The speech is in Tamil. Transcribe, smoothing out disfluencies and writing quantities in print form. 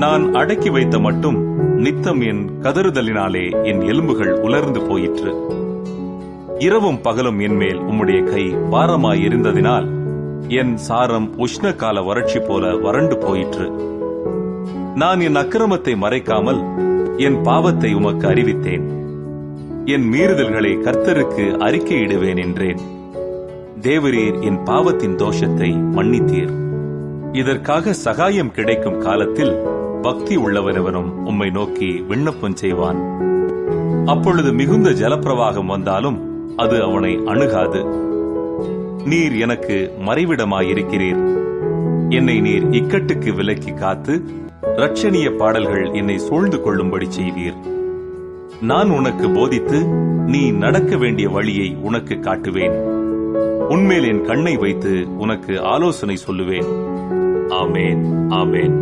நான் அடக்கி வைத்த மட்டும் நித்தம் என் கதறுதலினாலே என் எலும்புகள் உலர்ந்து போயிற்று. இரவும் பகலும் என்மேல் உம்முடைய கை பாரமாயிருந்ததினால் என் சாரம் உஷ்ண கால வறட்சி போல வறண்டு போயிற்று. நான் என் அக்கிரமத்தை மறைக்காமல் என் பாவத்தை உமக்கு அறிவித்தேன். என் மீறுதல்களை கர்த்தருக்கு அறிக்கையிடுவேன் என்றேன். தேவரீர் என் பாவத்தின் தோஷத்தை மன்னித்தீர். இதற்காக சகாயம் கிடைக்கும் காலத்தில் பக்தி உள்ளவனவனும் உம்மை நோக்கி விண்ணப்பம் செய்வான். அப்பொழுது மிகுந்த ஜலப்பிரவாகம் வந்தாலும் அது அவனை அணுகாது. நீர் எனக்கு மறைவிடமாயிருக்கிறீர். என்னை நீர் இக்கட்டுக்கு விலக்கி காத்து இரட்சணிய பாடல்கள் என்னை சூழ்ந்து கொள்ளும்படி செய்வீர். நான் உனக்கு போதித்து நீ நடக்க வேண்டிய வழியை உனக்கு காட்டுவேன். உன்மேல் என் கண்ணை வைத்து உனக்கு ஆலோசனை சொல்லுவேன். ஆமேன், ஆமேன்.